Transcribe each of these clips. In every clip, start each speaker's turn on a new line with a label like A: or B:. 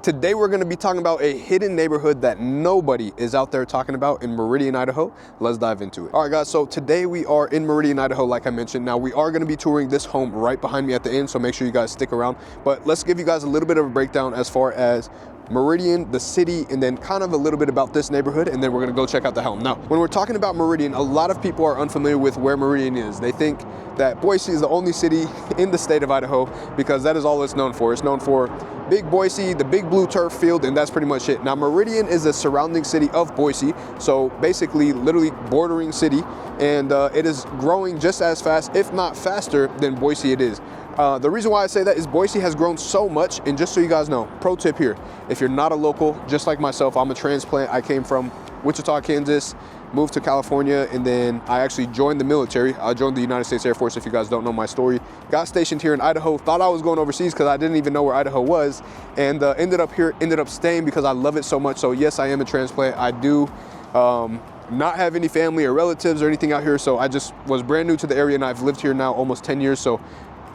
A: Today we're going to be talking about a hidden neighborhood that nobody is out there talking about in Meridian, Idaho. Let's dive into it. All right, guys, so today we are in Meridian, Idaho, like I mentioned. Now, we are going to be touring this home right behind me at the end, so make sure you guys stick around. But let's give you guys a little bit of a breakdown as far as Meridian, the city, and then kind of a little bit about this neighborhood, and then we're gonna go check out the home. Now, when we're talking about Meridian, a lot of people are unfamiliar with where Meridian is. They think that Boise is the only city in the state of Idaho because that is all it's known for. It's known for Big Boise, the big blue turf field, and that's pretty much it. Now, Meridian is a surrounding city of Boise, so basically literally bordering city, and it is growing just as fast, if not faster, than Boise it is. The reason why I say that is Boise has grown so much, and just so you guys know, pro tip here, if you're not a local, just like myself, I'm a transplant. I came from Wichita, Kansas, moved to California, and then I actually joined the military. I joined the United States Air Force, if you guys don't know my story. Got stationed here in Idaho, thought I was going overseas because I didn't even know where Idaho was, and ended up here, ended up staying because I love it so much. So yes, I am a transplant. I do not have any family or relatives or anything out here, so I just was brand new to the area, and I've lived here now almost 10 years. So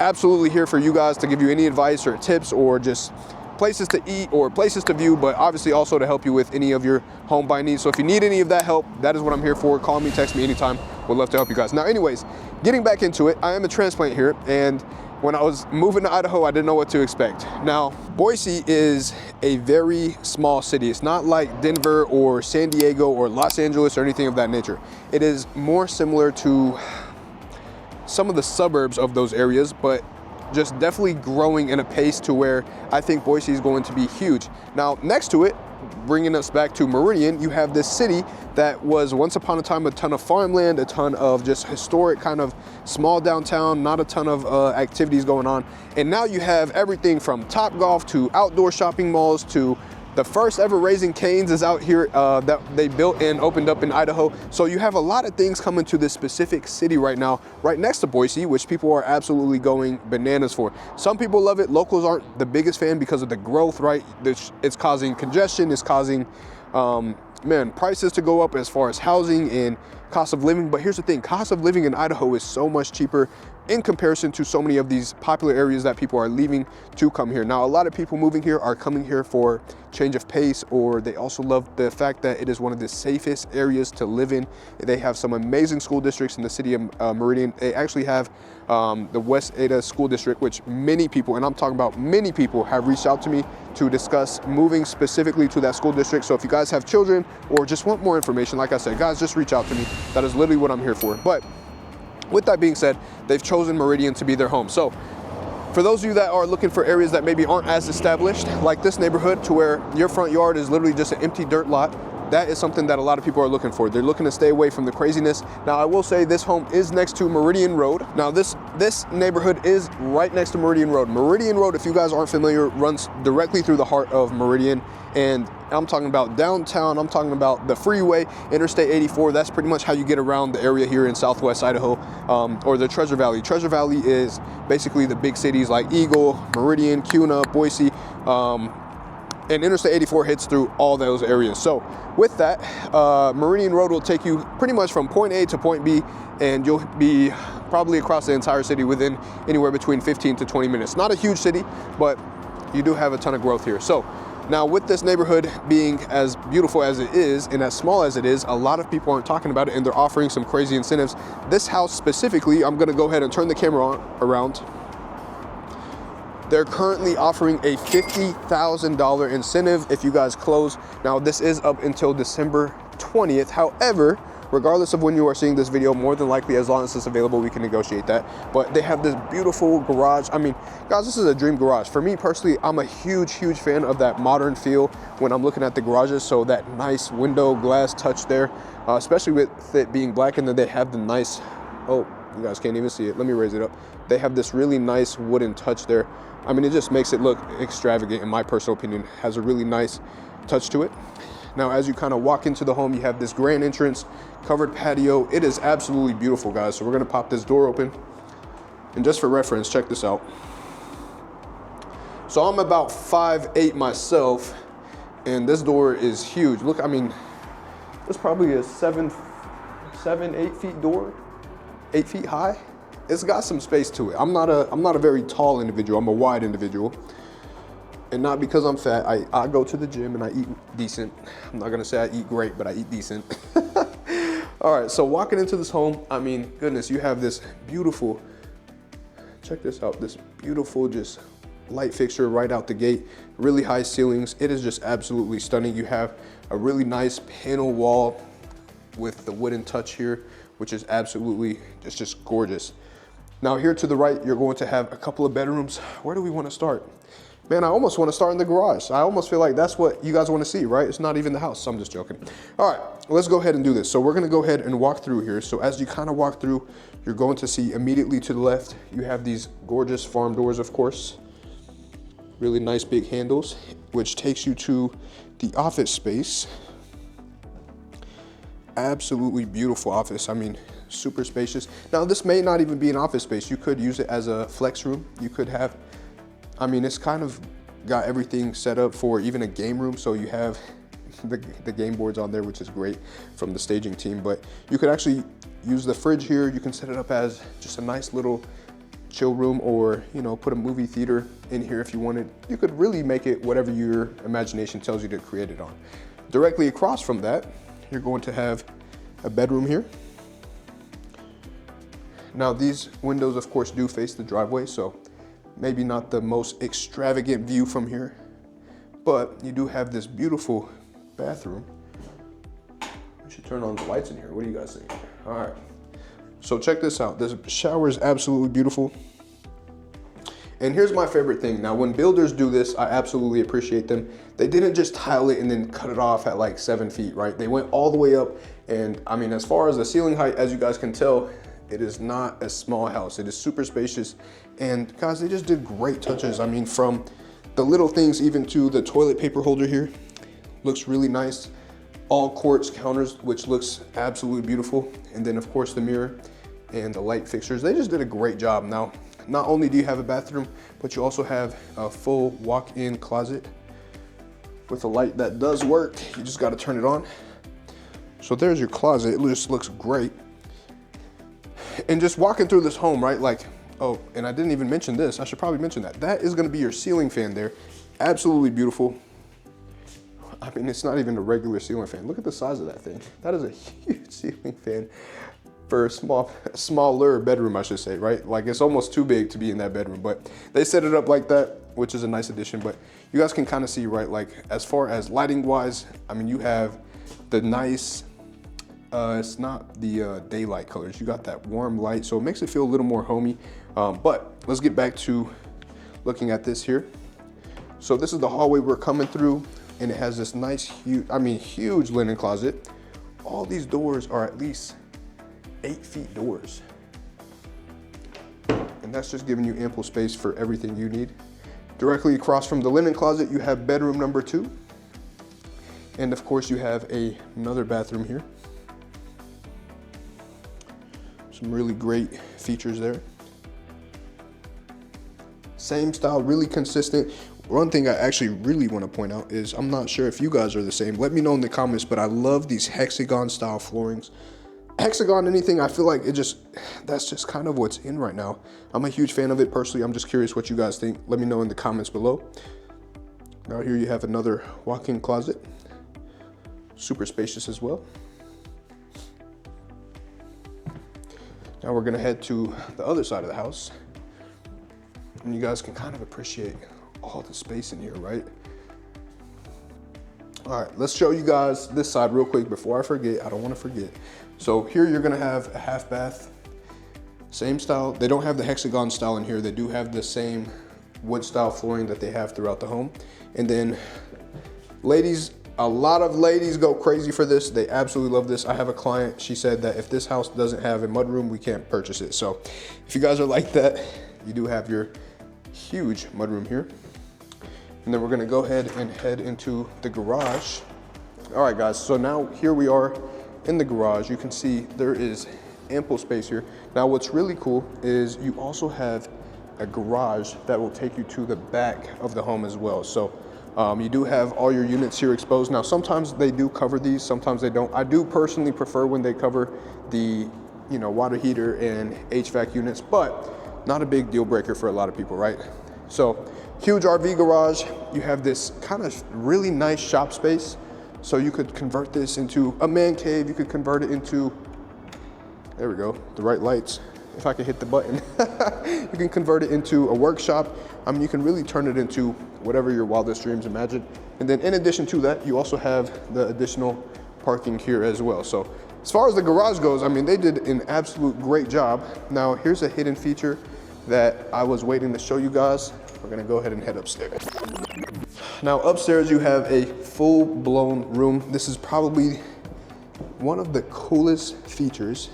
A: absolutely here for you guys to give you any advice or tips or just places to eat or places to view, but obviously also to help you with any of your home buying needs. So if you need any of that help, that is what I'm here for. Call me, text me anytime. Would love to help you guys. Now, anyways, getting back into it, I am a transplant here, and when I was moving to Idaho, I didn't know what to expect. Now, Boise is a very small city. It's not like Denver or San Diego or Los Angeles or anything of that nature. It is more similar to some of the suburbs of those areas, but just definitely growing in a pace to where I think Boise is going to be huge. Now, next to it, bringing us back to Meridian, you have this city that was once upon a time a ton of farmland, a ton of just historic kind of small downtown, not a ton of activities going on. And now you have everything from Topgolf to outdoor shopping malls to the first ever Raising Cane's is out here that they built and opened up in Idaho. So you have a lot of things coming to this specific city right now, right next to Boise, which people are absolutely going bananas for. Some people love it. Locals aren't the biggest fan because of the growth, right? It's causing congestion, it's causing, prices to go up as far as housing and cost of living. But here's the thing, cost of living in Idaho is so much cheaper in comparison to so many of these popular areas that people are leaving to come here. Now, a lot of people moving here are coming here for change of pace, or they also love the fact that it is one of the safest areas to live in. They have some amazing school districts in the city of Meridian. They actually have the West Ada School District, which many people, and I'm talking about many people, have reached out to me to discuss moving specifically to that school district. So if you guys have children or just want more information, like I said, guys, just reach out to me. That is literally what I'm here for. But with that being said, they've chosen Meridian to be their home. So for those of you that are looking for areas that maybe aren't as established, like this neighborhood to where your front yard is literally just an empty dirt lot, that is something that a lot of people are looking for. They're looking to stay away from the craziness. Now, I will say this home is next to Meridian Road. Now, this neighborhood is right next to Meridian Road. Meridian Road, if you guys aren't familiar, runs directly through the heart of Meridian. And I'm talking about downtown, I'm talking about the freeway, Interstate 84. That's pretty much how you get around the area here in Southwest Idaho, or the Treasure Valley. Treasure Valley is basically the big cities like Eagle, Meridian, Kuna, Boise, and Interstate 84 hits through all those areas. So with that, Meridian Road will take you pretty much from point A to point B, and you'll be probably across the entire city within anywhere between 15 to 20 minutes. Not a huge city, but you do have a ton of growth here. So now, with this neighborhood being as beautiful as it is and as small as it is, a lot of people aren't talking about it, and they're offering some crazy incentives. This house specifically, I'm gonna go ahead and turn the camera around. They're currently offering a $50,000 incentive if you guys close. Now, this is up until December 20th. However, regardless of when you are seeing this video, more than likely, as long as it's available, we can negotiate that. But they have this beautiful garage. I mean, guys, this is a dream garage. For me personally, I'm a huge fan of that modern feel when I'm looking at the garages. So that nice window glass touch there, especially with it being black, and then they have the nice, oh, you guys can't even see it. Let me raise it up. They have this really nice wooden touch there. I mean, it just makes it look extravagant, in my personal opinion. It has a really nice touch to it. Now, as you kind of walk into the home, you have this grand entrance, covered patio. It is absolutely beautiful, guys. So we're gonna pop this door open. And just for reference, check this out. So I'm about 5'8" myself, and this door is huge. Look, I mean, it's probably a 8 feet door, 8 feet high. It's got some space to it. I'm not a very tall individual. I'm a wide individual. And not because I'm fat. I go to the gym and I eat decent. I'm not gonna say I eat great, but I eat decent. All right, so walking into this home, I mean, goodness, you have this beautiful, check this out, this beautiful just light fixture right out the gate, really high ceilings. It is just absolutely stunning. You have a really nice panel wall with the wooden touch here, which is absolutely, it's just gorgeous. Now here to the right, you're going to have a couple of bedrooms. Where do we want to start? Man, I almost want to start in the garage. I almost feel like that's what you guys want to see, right? It's not even the house, so I'm just joking. All right, let's go ahead and do this. So we're going to go ahead and walk through here. So as you kind of walk through, you're going to see immediately to the left, you have these gorgeous farm doors, of course. Really nice big handles, which takes you to the office space. Absolutely beautiful office. I mean, super spacious. Now this may not even be an office space. You could use it as a flex room. You could have, I mean, it's kind of got everything set up for even a game room. So you have the game boards on there, which is great from the staging team, but you could actually use the fridge here. You can set it up as just a nice little chill room, or, you know, put a movie theater in here if you wanted. You could really make it whatever your imagination tells you to create it on. Directly across from that, you're going to have a bedroom here. Now these windows, of course, do face the driveway, so maybe not the most extravagant view from here, but you do have this beautiful bathroom. We should turn on the lights in here. What do you guys think? All right, so check this out. This shower is absolutely beautiful. And here's my favorite thing. Now, when builders do this, I absolutely appreciate them. They didn't just tile it and then cut it off at like 7 feet, right? They went all the way up. And I mean, as far as the ceiling height, as you guys can tell, it is not a small house. It is super spacious. And guys, they just did great touches. I mean, from the little things even to the toilet paper holder here, looks really nice. All quartz counters, which looks absolutely beautiful. And then of course the mirror and the light fixtures. They just did a great job. Now, not only do you have a bathroom, but you also have a full walk-in closet with a light that does work. You just got to turn it on. So there's your closet. It just looks great. And just walking through this home, right? Like, oh, and I didn't even mention this. I should probably mention that. That is going to be your ceiling fan there. Absolutely beautiful. I mean, it's not even a regular ceiling fan. Look at the size of that thing. That is a huge ceiling fan for a smaller bedroom, I should say, right? Like, it's almost too big to be in that bedroom, but they set it up like that, which is a nice addition. But you guys can kind of see, right? Like, as far as lighting wise, I mean, you have the nice, it's not the daylight colors. You got that warm light, so it makes it feel a little more homey. But let's get back to looking at this here. So this is the hallway we're coming through, and it has this nice, huge linen closet. All these doors are at least 8 feet doors. And that's just giving you ample space for everything you need. Directly across from the linen closet, you have bedroom number 2. And of course you have another bathroom here. Some really great features there. Same style, really consistent. One thing I actually really want to point out is, I'm not sure if you guys are the same. Let me know in the comments, but I love these hexagon style floorings. Hexagon anything, I feel like that's just kind of what's in right now. I'm a huge fan of it personally. I'm just curious what you guys think. Let me know in the comments below. Now here you have another walk-in closet. Super spacious as well. Now we're gonna head to the other side of the house. And you guys can kind of appreciate all the space in here, right? All right, let's show you guys this side real quick before I forget. I don't want to forget. So here you're gonna have a half bath, same style. They don't have the hexagon style in here. They do have the same wood style flooring that they have throughout the home. And then ladies, a lot of ladies go crazy for this. They absolutely love this. I have a client, she said that if this house doesn't have a mudroom, we can't purchase it. So if you guys are like that, you do have your huge mudroom here. And then we're gonna go ahead and head into the garage. All right, guys, so now here we are in the garage. You can see there is ample space here. Now, what's really cool is you also have a garage that will take you to the back of the home as well. So you do have all your units here exposed. Now, sometimes they do cover these, sometimes they don't. I do personally prefer when they cover the, water heater and HVAC units, but not a big deal breaker for a lot of people, right? So Huge RV garage. You have this kind of really nice shop space. So you could convert this into a man cave. You could convert it into, there we go, the right lights. If I can hit the button. You can convert it into a workshop. I mean, you can really turn it into whatever your wildest dreams imagine. And then in addition to that, you also have the additional parking here as well. So as far as the garage goes, I mean, they did an absolute great job. Now, here's a hidden feature that I was waiting to show you guys. We're gonna go ahead and head upstairs. Now, upstairs you have a full-blown room. This is probably one of the coolest features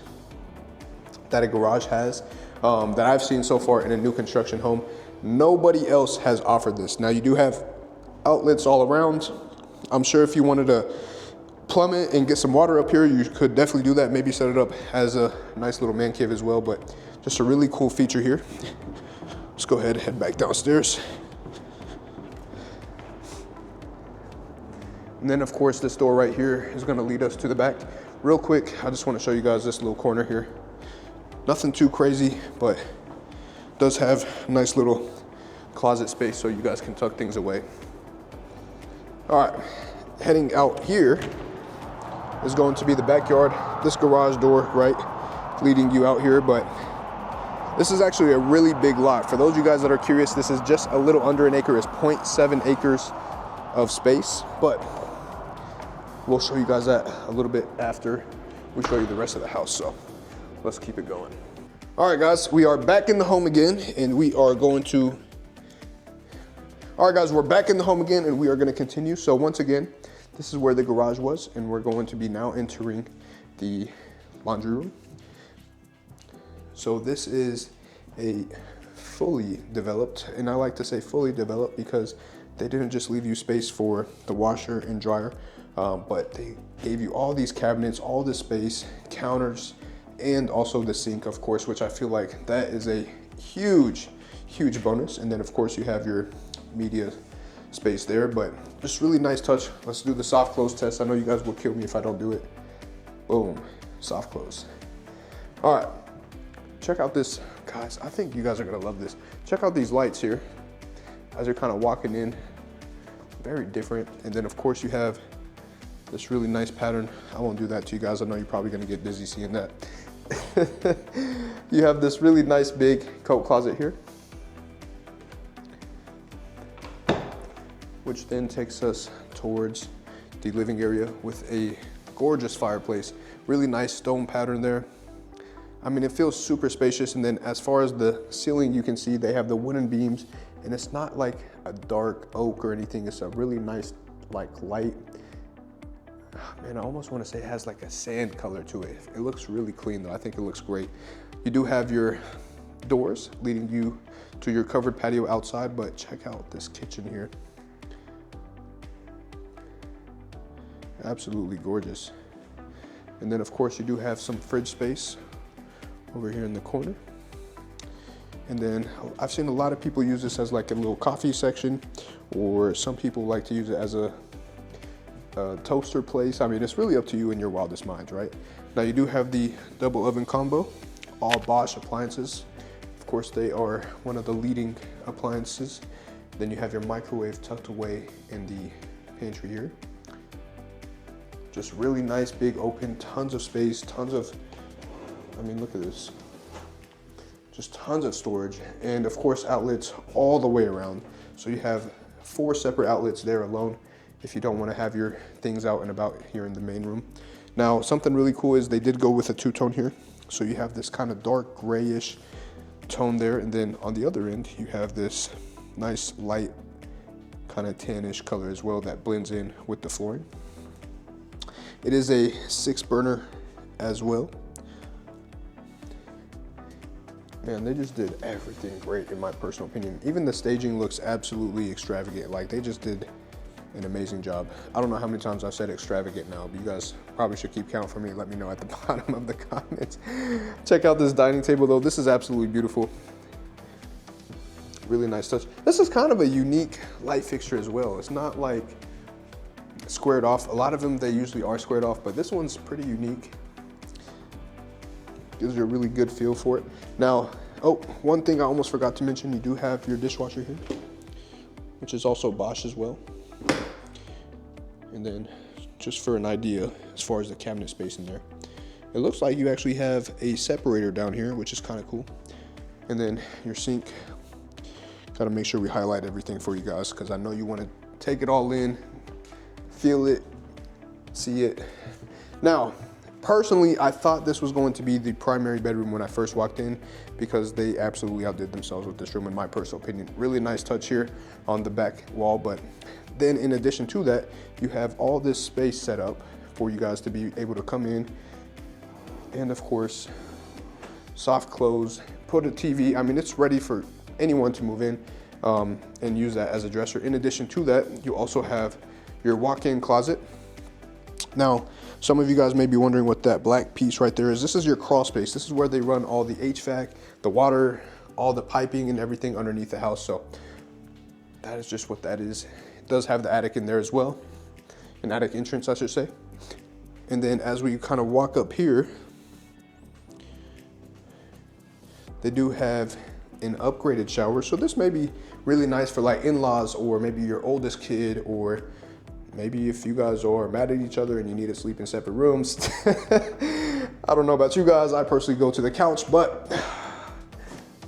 A: that a garage has that I've seen so far in a new construction home. Nobody else has offered this. Now, you do have outlets all around. I'm sure if you wanted to plumb it and get some water up here, you could definitely do that. Maybe set it up as a nice little man cave as well, but just a really cool feature here. Let's go ahead and head back downstairs. And then of course this door right here is gonna lead us to the back. Real quick, I just wanna show you guys this little corner here. Nothing too crazy, but does have a nice little closet space so you guys can tuck things away. All right, heading out here is going to be the backyard. This garage door, right, leading you out here, but this is actually a really big lot. For those of you guys that are curious, this is just a little under an acre. It's 0.7 acres of space, but we'll show you guys that a little bit after we show you the rest of the house. So let's keep it going. All right, guys, we are back in the home again, and we are going to, all right, guys, we're back in the home again, and we are gonna continue. So once again, this is where the garage was, and we're going to be now entering the laundry room. So this is a fully developed, and I like to say fully developed because they didn't just leave you space for the washer and dryer, but they gave you all these cabinets, all this space, counters, and also the sink, of course, which I feel like that is a huge, huge bonus. And then of course you have your media space there, but just really nice touch. Let's do the soft close test. I know you guys will kill me if I don't do it. Boom, soft close. All right. Check out this, guys, I think you guys are gonna love this. Check out these lights here as you're kind of walking in, very different. And then of course you have this really nice pattern. I won't do that to you guys. I know you're probably gonna get dizzy seeing that. You have this really nice big coat closet here, which then takes us towards the living area with a gorgeous fireplace. Really nice stone pattern there. I mean, it feels super spacious. And then as far as the ceiling, you can see they have the wooden beams, and it's not like a dark oak or anything. It's a really nice, like, light. Man, I almost want to say it has like a sand color to it. It looks really clean though. I think it looks great. You do have your doors leading you to your covered patio outside, but check out this kitchen here. Absolutely gorgeous. And then of course you do have some fridge space over here in the corner. And then I've seen a lot of people use this as like a little coffee section, or some people like to use it as a toaster place. I mean, it's really up to you and your wildest minds, right? Now you do have the double oven combo, all Bosch appliances. Of course, they are one of the leading appliances. Then you have your microwave tucked away in the pantry here. Just really nice, big open, tons of space, tons of, I mean, look at this. Just tons of storage, and of course outlets all the way around. So you have 4 separate outlets there alone if you don't want to have your things out and about here in the main room. Now, something really cool is they did go with a 2-tone here. So you have this kind of dark grayish tone there, and then on the other end, you have this nice light kind of tannish color as well that blends in with the flooring. It is a 6-burner as well. Man, they just did everything great in my personal opinion. Even the staging looks absolutely extravagant. Like, they just did an amazing job. I don't know how many times I've said extravagant now, but you guys probably should keep count for me. Let me know at the bottom of the comments. Check out this dining table though. This is absolutely beautiful. Really nice touch. This is kind of a unique light fixture as well. It's not like squared off. A lot of them, they usually are squared off, but this one's pretty unique. Gives you a really good feel for it. Now, oh, one thing I almost forgot to mention, you do have your dishwasher here. which is also Bosch as well. And then just for an idea, as far as the cabinet space in there, it looks like you actually have a separator down here, which is kind of cool. And then your sink, gotta make sure we highlight everything for you guys, because I know you want to take it all in, feel it, see it. Now, personally, I thought this was going to be the primary bedroom when I first walked in, because they absolutely outdid themselves with this room, in my personal opinion. Really nice touch here on the back wall, but then in addition to that, you have all this space set up for you guys to be able to come in and, of course, soft close, put a TV. I mean, it's ready for anyone to move in and use that as a dresser. In addition to that, you also have your walk-in closet. Now, some of you guys may be wondering what that black piece right there is. This is your crawl space. This is where they run all the HVAC, the water, all the piping and everything underneath the house. So that is just what that is. It does have the attic in there as well, an attic entrance, I should say. And then as we kind of walk up here, they do have an upgraded shower. So this may be really nice for like in-laws, or maybe your oldest kid, or maybe if you guys are mad at each other and you need to sleep in separate rooms. I don't know about you guys. I personally go to the couch, but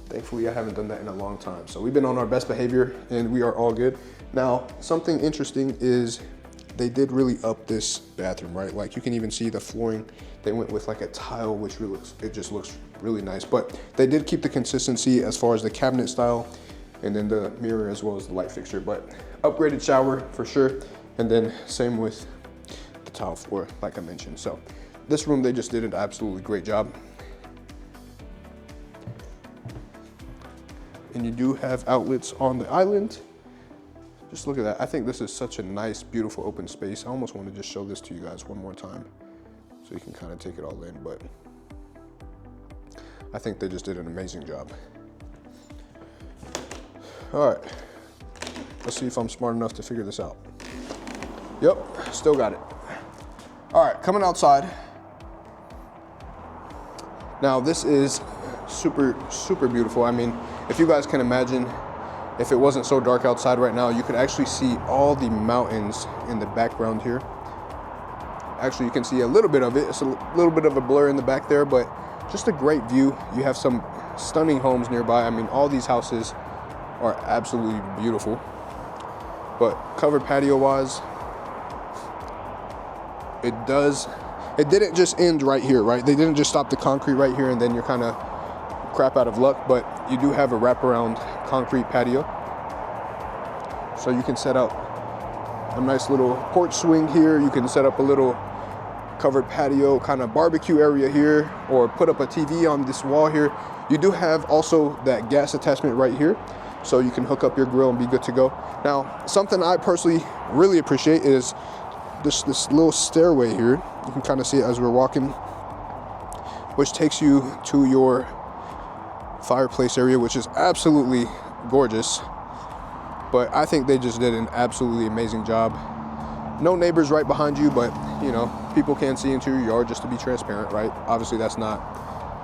A: thankfully I haven't done that in a long time. So we've been on our best behavior and we are all good. Now, something interesting is they did really up this bathroom, right? Like you can even see the flooring. They went with like a tile, which really it just looks really nice. But they did keep the consistency as far as the cabinet style, and then the mirror as well as the light fixture. But upgraded shower for sure. And then same with the tile floor, like I mentioned. So this room, they just did an absolutely great job. And you do have outlets on the island. Just look at that. I think this is such a nice, beautiful open space. I almost want to just show this to you guys one more time so you can kind of take it all in, but I think they just did an amazing job. All right, let's see if I'm smart enough to figure this out. Yep, still got it. All right, coming outside. Now this is super, super beautiful. I mean, if you guys can imagine, if it wasn't so dark outside right now, you could actually see all the mountains in the background here. Actually, you can see a little bit of it. It's a little bit of a blur in the back there, but just a great view. You have some stunning homes nearby. I mean, all these houses are absolutely beautiful. But covered patio wise, it didn't just end right here, right? They didn't just stop the concrete right here and then you're kind of crap out of luck, but you do have a wraparound concrete patio. So you can set up a nice little porch swing here. You can set up a little covered patio kind of barbecue area here, or put up a TV on this wall here. You do have also that gas attachment right here, so you can hook up your grill and be good to go. Now, something I personally really appreciate is this little stairway here. You can kind of see it as we're walking, which takes you to your fireplace area, which is absolutely gorgeous. But I think they just did an absolutely amazing job. No neighbors right behind you, but you know, people can see into your yard, just to be transparent, right? Obviously that's not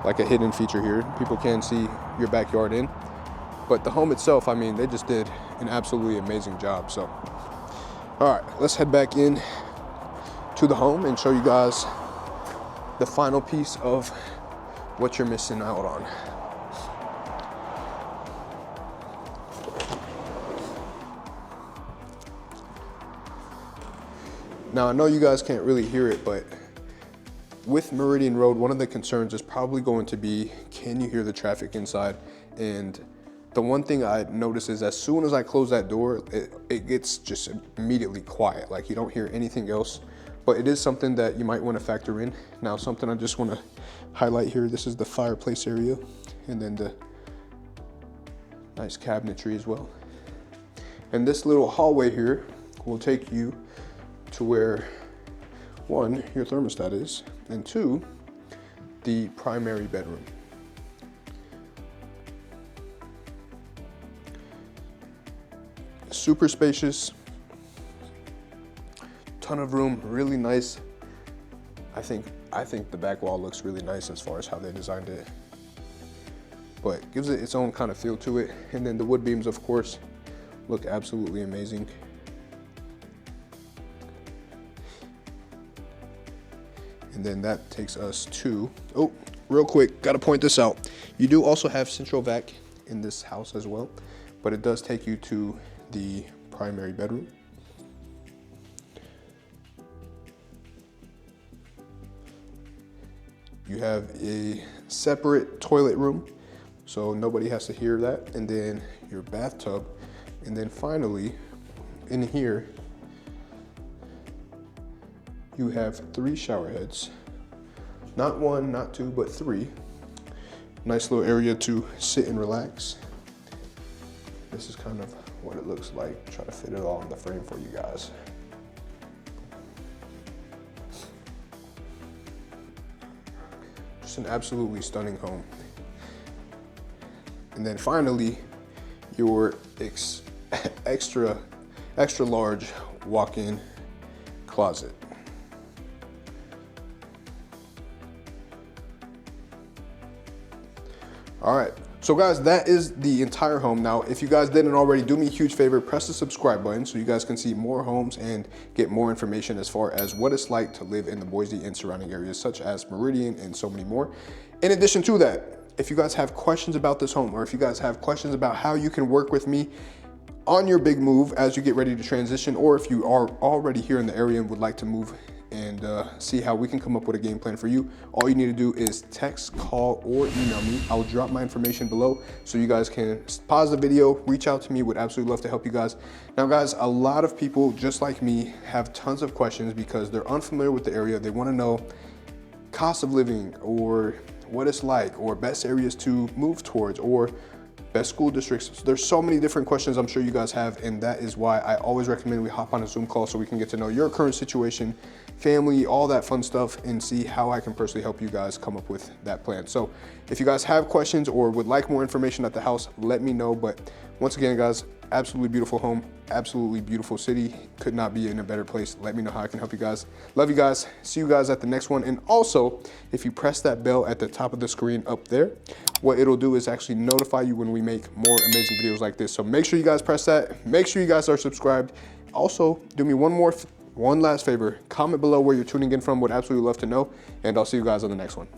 A: like a hidden feature here. People can see your backyard in. But the home itself, I mean, they just did an absolutely amazing job. So, all right, let's head back in to the home and show you guys the final piece of what you're missing out on. Now, I know you guys can't really hear it, but with Meridian Road, one of the concerns is probably going to be, can you hear the traffic inside? And the one thing I notice is as soon as I close that door, it gets just immediately quiet. Like you don't hear anything else, but it is something that you might want to factor in. Now, something I just want to highlight here, this is the fireplace area, and then the nice cabinetry as well. And this little hallway here will take you to where, one, your thermostat is, and two, the primary bedroom. Super spacious, ton of room, really nice. I think the back wall looks really nice as far as how they designed it, but gives it its own kind of feel to it. And then the wood beams, of course, look absolutely amazing. And then that takes us to, oh, real quick, gotta point this out. You do also have central vac in this house as well, but it does take you to the primary bedroom. You have a separate toilet room, so nobody has to hear that. And then your bathtub. And then finally, in here, you have 3 shower heads. Not 1, not 2, but 3. Nice little area to sit and relax. This is kind of what it looks like. Try to fit it all in the frame for you guys. Just an absolutely stunning home. And then finally, your extra large walk-in closet. All right, so guys, that is the entire home. Now, if you guys didn't already, do me a huge favor, press the subscribe button so you guys can see more homes and get more information as far as what it's like to live in the Boise and surrounding areas such as Meridian and so many more. In addition to that, if you guys have questions about this home, or if you guys have questions about how you can work with me on your big move as you get ready to transition, or if you are already here in the area and would like to move and see how we can come up with a game plan for you, all you need to do is text, call, or email me. I'll drop my information below so you guys can pause the video, reach out to me. Would absolutely love to help you guys. Now guys, a lot of people just like me have tons of questions because they're unfamiliar with the area. They want to know cost of living, or what it's like, or best areas to move towards, or best school districts. There's so many different questions I'm sure you guys have, and that is why I always recommend we hop on a Zoom call so we can get to know your current situation, family, all that fun stuff, and see how I can personally help you guys come up with that plan. So if you guys have questions or would like more information at the house, let me know. But once again, guys, absolutely beautiful home, absolutely beautiful city. Could not be in a better place. Let me know how I can help you guys. Love you guys. See you guys at the next one. And also, if you press that bell at the top of the screen up there, what it'll do is actually notify you when we make more amazing videos like this. So make sure you guys press that. Make sure you guys are subscribed. Also, do me one last favor. Comment below where you're tuning in from. Would absolutely love to know. And I'll see you guys on the next one.